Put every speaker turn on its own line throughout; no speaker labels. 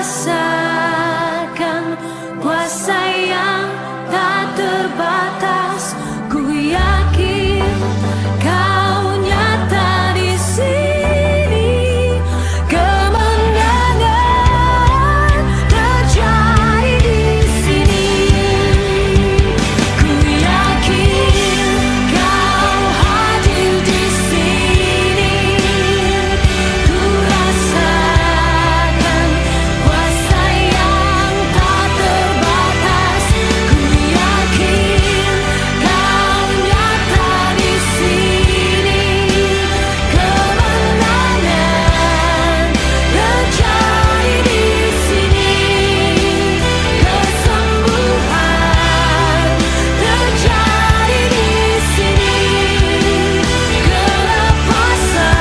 rasakan kuasa yang tak terbatas. Ku yakin Kau nyata di sini. Kemenangan terjadi di sini. Ku yakin Kau hadir di sini. Ku rasakan kuasa yang tak terbatas. Ku yakin Kau nyata di sini. Kemenangan terjadi di sini. Kesembuhan terjadi di sini. Kelepasan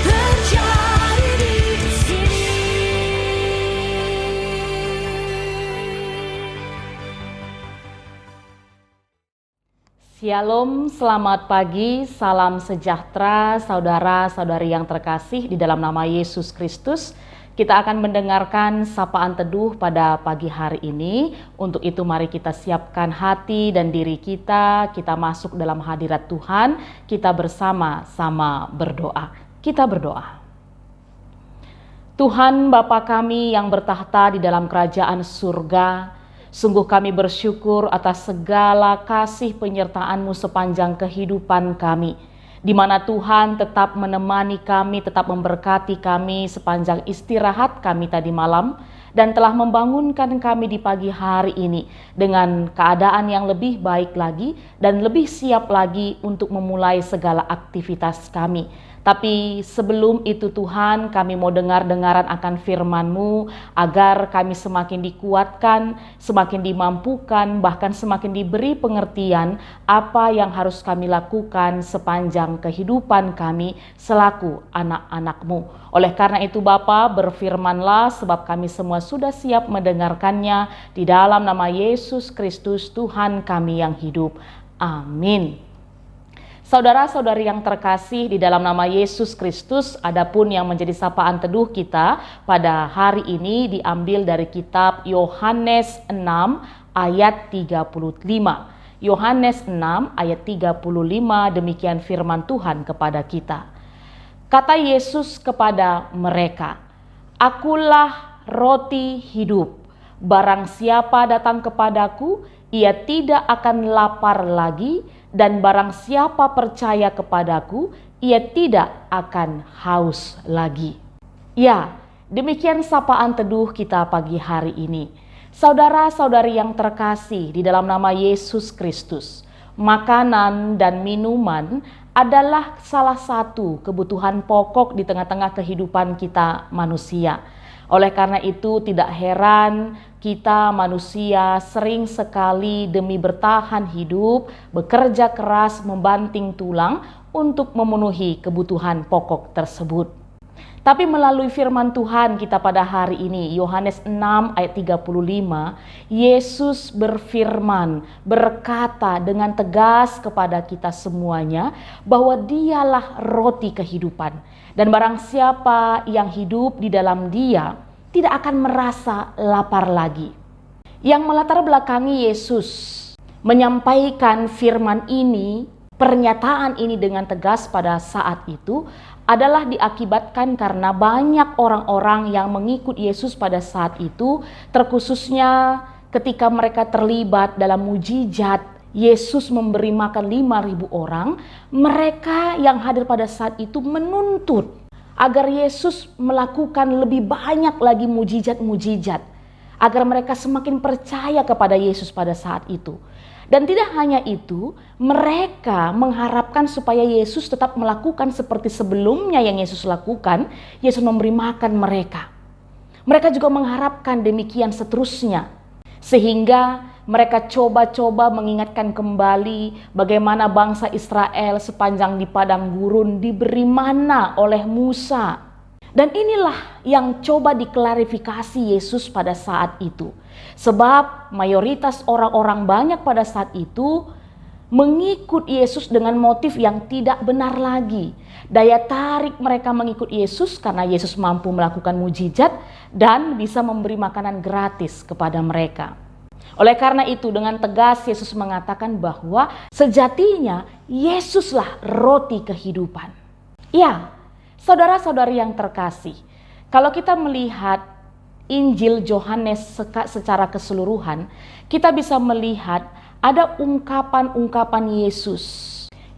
terjadi di sini.
Shalom, selamat pagi, salam sejahtera saudara-saudari yang terkasih di dalam nama Yesus Kristus. Kita akan mendengarkan sapaan teduh pada pagi hari ini. Untuk itu mari kita siapkan hati dan diri kita masuk dalam hadirat Tuhan, kita bersama-sama berdoa. Kita berdoa. Tuhan Bapa kami yang bertahta di dalam kerajaan surga, sungguh kami bersyukur atas segala kasih penyertaan-Mu sepanjang kehidupan kami, di mana Tuhan tetap menemani kami, tetap memberkati kami sepanjang istirahat kami tadi malam, dan telah membangunkan kami di pagi hari ini dengan keadaan yang lebih baik lagi dan lebih siap lagi untuk memulai segala aktivitas kami. Tapi sebelum itu Tuhan, kami mau dengar-dengaran akan firman-Mu agar kami semakin dikuatkan, semakin dimampukan, bahkan semakin diberi pengertian apa yang harus kami lakukan sepanjang kehidupan kami selaku anak-anak-Mu. Oleh karena itu Bapa, berfirmanlah sebab kami semua sudah siap mendengarkannya di dalam nama Yesus Kristus Tuhan kami yang hidup. Amin. Saudara-saudari yang terkasih di dalam nama Yesus Kristus, adapun yang menjadi sapaan teduh kita pada hari ini diambil dari kitab Yohanes 6 ayat 35. Yohanes 6 ayat 35, demikian firman Tuhan kepada kita. Kata Yesus kepada mereka, "Akulah roti hidup. Barang siapa datang kepadaku, ia tidak akan lapar lagi, dan barang siapa percaya kepadaku, ia tidak akan haus lagi." Ya, demikian sapaan teduh kita pagi hari ini. Saudara-saudari yang terkasih di dalam nama Yesus Kristus, makanan dan minuman adalah salah satu kebutuhan pokok di tengah-tengah kehidupan kita manusia. Oleh karena itu tidak heran kita manusia sering sekali demi bertahan hidup, bekerja keras, membanting tulang untuk memenuhi kebutuhan pokok tersebut. Tapi melalui firman Tuhan kita pada hari ini, Yohanes 6 ayat 35, Yesus berfirman, berkata dengan tegas kepada kita semuanya bahwa Dialah roti kehidupan. Dan barang siapa yang hidup di dalam Dia tidak akan merasa lapar lagi. Yang melatar belakangi Yesus menyampaikan firman ini, pernyataan ini dengan tegas pada saat itu adalah diakibatkan karena banyak orang-orang yang mengikut Yesus pada saat itu, terkhususnya ketika mereka terlibat dalam mujizat Yesus memberi makan 5.000 orang, mereka yang hadir pada saat itu menuntut agar Yesus melakukan lebih banyak lagi mujizat-mujizat, agar mereka semakin percaya kepada Yesus pada saat itu. Dan tidak hanya itu, mereka mengharapkan supaya Yesus tetap melakukan seperti sebelumnya yang Yesus lakukan, Yesus memberi makan mereka. Mereka juga mengharapkan demikian seterusnya, sehingga mereka coba-coba mengingatkan kembali bagaimana bangsa Israel sepanjang di padang gurun diberi mana oleh Musa. Dan inilah yang coba diklarifikasi Yesus pada saat itu. Sebab mayoritas orang-orang banyak pada saat itu mengikut Yesus dengan motif yang tidak benar lagi. Daya tarik mereka mengikut Yesus karena Yesus mampu melakukan mujizat dan bisa memberi makanan gratis kepada mereka. Oleh karena itu, dengan tegas Yesus mengatakan bahwa sejatinya Yesuslah roti kehidupan. Ya, saudara-saudari yang terkasih, kalau kita melihat Injil Yohanes secara keseluruhan, kita bisa melihat ada ungkapan-ungkapan Yesus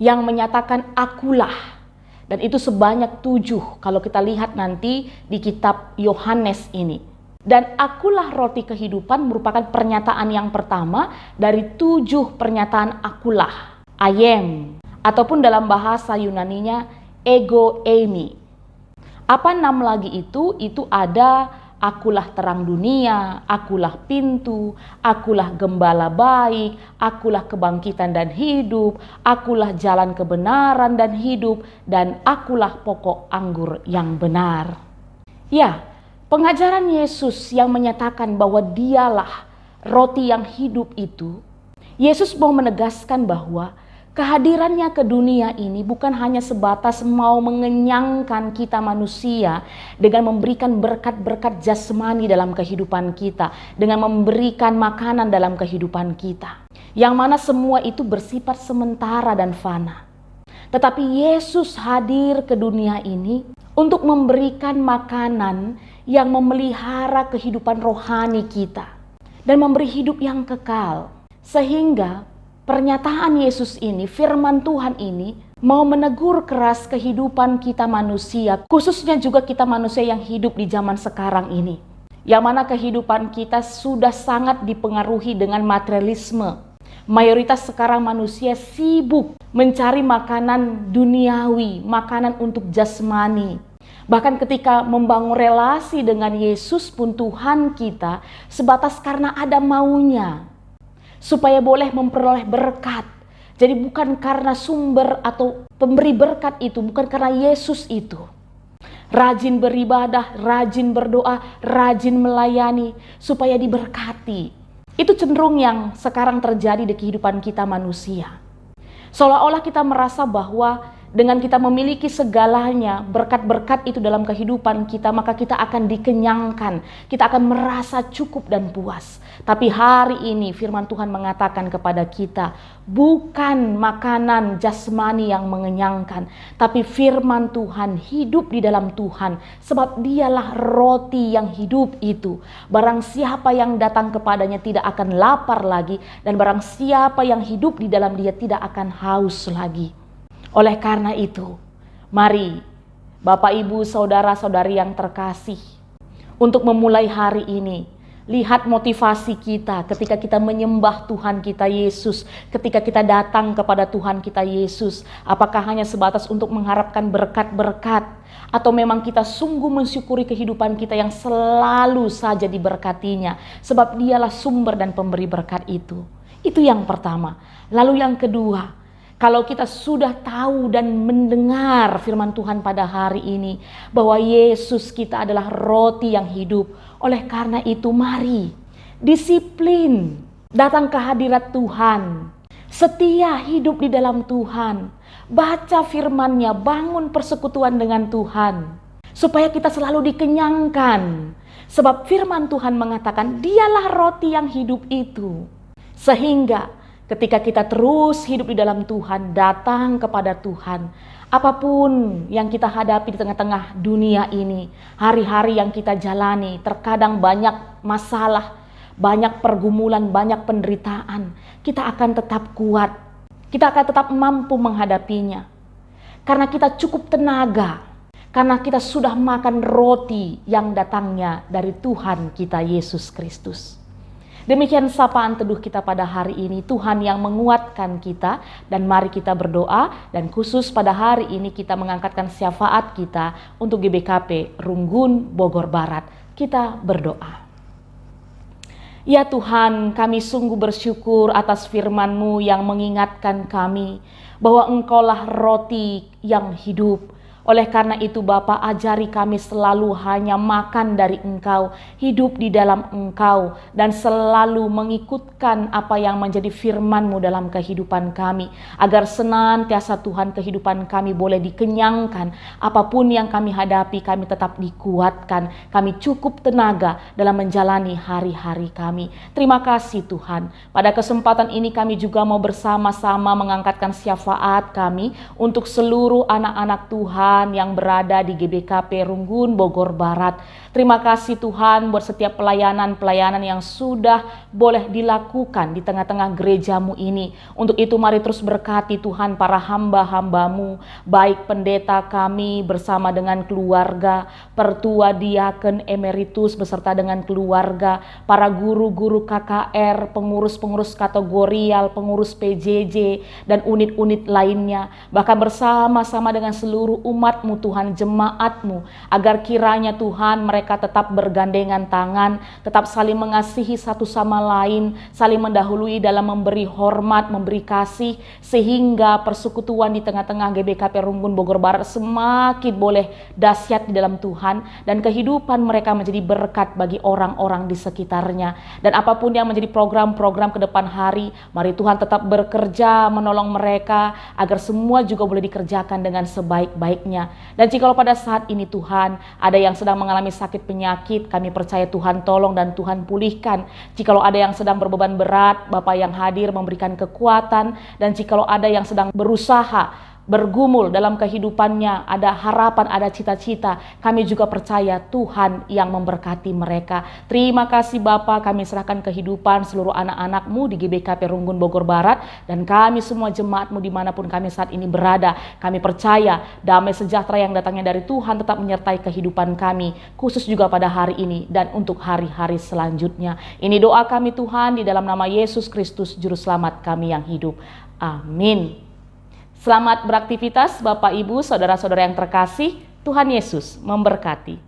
yang menyatakan akulah. Dan itu sebanyak 7 kalau kita lihat nanti di kitab Yohanes ini. Dan akulah roti kehidupan merupakan pernyataan yang pertama dari 7 pernyataan akulah, ayem, ataupun dalam bahasa Yunaninya ego eimi. Apa 6 lagi itu? Itu ada akulah terang dunia, akulah pintu, akulah gembala baik, akulah kebangkitan dan hidup, akulah jalan kebenaran dan hidup, dan akulah pokok anggur yang benar. Ya, pengajaran Yesus yang menyatakan bahwa dialah roti yang hidup itu, Yesus mau menegaskan bahwa kehadirannya ke dunia ini bukan hanya sebatas mau mengenyangkan kita manusia dengan memberikan berkat-berkat jasmani dalam kehidupan kita, dengan memberikan makanan dalam kehidupan kita, yang mana semua itu bersifat sementara dan fana. Tetapi Yesus hadir ke dunia ini untuk memberikan makanan yang memelihara kehidupan rohani kita dan memberi hidup yang kekal. Sehingga pernyataan Yesus ini, firman Tuhan ini mau menegur keras kehidupan kita manusia, khususnya juga kita manusia yang hidup di zaman sekarang ini. Yang mana kehidupan kita sudah sangat dipengaruhi dengan materialisme. Mayoritas sekarang manusia sibuk mencari makanan duniawi, makanan untuk jasmani. Bahkan ketika membangun relasi dengan Yesus pun Tuhan kita sebatas karena ada maunya, supaya boleh memperoleh berkat. Jadi bukan karena sumber atau pemberi berkat itu, bukan karena Yesus itu. Rajin beribadah, rajin berdoa, rajin melayani supaya diberkati. Itu cenderung yang sekarang terjadi di kehidupan kita manusia. Seolah-olah kita merasa bahwa dengan kita memiliki segalanya, berkat-berkat itu dalam kehidupan kita, maka kita akan dikenyangkan, kita akan merasa cukup dan puas. Tapi hari ini firman Tuhan mengatakan kepada kita, bukan makanan jasmani yang mengenyangkan, tapi firman Tuhan hidup di dalam Tuhan, sebab dialah roti yang hidup itu. Barang siapa yang datang kepadanya tidak akan lapar lagi, dan barang siapa yang hidup di dalam dia tidak akan haus lagi. Oleh karena itu, mari Bapak, Ibu, Saudara-saudari yang terkasih, untuk memulai hari ini, lihat motivasi kita ketika kita menyembah Tuhan kita Yesus, ketika kita datang kepada Tuhan kita Yesus. Apakah hanya sebatas untuk mengharapkan berkat-berkat, atau memang kita sungguh mensyukuri kehidupan kita yang selalu saja diberkatinya, sebab dialah sumber dan pemberi berkat itu. Itu yang pertama. Lalu yang kedua, kalau kita sudah tahu dan mendengar firman Tuhan pada hari ini bahwa Yesus kita adalah roti yang hidup, oleh karena itu mari disiplin datang ke hadirat Tuhan, setia hidup di dalam Tuhan, baca firman-Nya, bangun persekutuan dengan Tuhan, supaya kita selalu dikenyangkan. Sebab firman Tuhan mengatakan dialah roti yang hidup itu. Sehingga ketika kita terus hidup di dalam Tuhan, datang kepada Tuhan, apapun yang kita hadapi di tengah-tengah dunia ini, hari-hari yang kita jalani, terkadang banyak masalah, banyak pergumulan, banyak penderitaan, kita akan tetap kuat, kita akan tetap mampu menghadapinya. Karena kita cukup tenaga, karena kita sudah makan roti yang datangnya dari Tuhan kita Yesus Kristus. Demikian sapaan teduh kita pada hari ini. Tuhan yang menguatkan kita, dan mari kita berdoa, dan khusus pada hari ini kita mengangkatkan syafaat kita untuk GBKP Runggun Bogor Barat. Kita berdoa. Ya Tuhan, kami sungguh bersyukur atas firman-Mu yang mengingatkan kami bahwa Engkaulah roti yang hidup. Oleh karena itu Bapa, ajari kami selalu hanya makan dari Engkau, hidup di dalam Engkau, dan selalu mengikutkan apa yang menjadi firman-Mu dalam kehidupan kami, agar senantiasa Tuhan kehidupan kami boleh dikenyangkan. Apapun yang kami hadapi, kami tetap dikuatkan, kami cukup tenaga dalam menjalani hari-hari kami. Terima kasih Tuhan. Pada kesempatan ini kami juga mau bersama-sama mengangkatkan syafaat kami untuk seluruh anak-anak Tuhan yang berada di GBK Perunggun Bogor Barat. Terima kasih Tuhan buat setiap pelayanan-pelayanan yang sudah boleh dilakukan di tengah-tengah gereja-Mu ini. Untuk itu mari terus berkati Tuhan para hamba-hamba-Mu, baik pendeta kami bersama dengan keluarga, pertua diaken emeritus beserta dengan keluarga, para guru-guru KKR, pengurus-pengurus kategorial, pengurus PJJ, dan unit-unit lainnya, bahkan bersama-sama dengan seluruh umat-Mu Tuhan, jemaat-Mu, agar kiranya Tuhan mereka tetap bergandengan tangan, tetap saling mengasihi satu sama lain, saling mendahului dalam memberi hormat, memberi kasih, sehingga persekutuan di tengah-tengah GBK Perunggun Bogor Barat semakin boleh dahsyat di dalam Tuhan, dan kehidupan mereka menjadi berkat bagi orang-orang di sekitarnya. Dan apapun yang menjadi program-program ke depan hari, mari Tuhan tetap bekerja menolong mereka agar semua juga boleh dikerjakan dengan sebaik-baiknya. Dan jikalau pada saat ini Tuhan ada yang sedang mengalami sakit penyakit, kami percaya Tuhan tolong dan Tuhan pulihkan. Jikalau ada yang sedang berbeban berat, Bapa yang hadir memberikan kekuatan. Dan jikalau ada yang sedang berusaha bergumul dalam kehidupannya, ada harapan, ada cita-cita, kami juga percaya Tuhan yang memberkati mereka. Terima kasih Bapa, kami serahkan kehidupan seluruh anak-anak-Mu di GBK Perunggun Bogor Barat, dan kami semua jemaat-Mu dimanapun kami saat ini berada. Kami percaya damai sejahtera yang datangnya dari Tuhan tetap menyertai kehidupan kami, khusus juga pada hari ini dan untuk hari-hari selanjutnya. Ini doa kami Tuhan, di dalam nama Yesus Kristus Juru Selamat kami yang hidup. Amin. Selamat beraktivitas Bapak Ibu, saudara-saudara yang terkasih. Tuhan Yesus memberkati.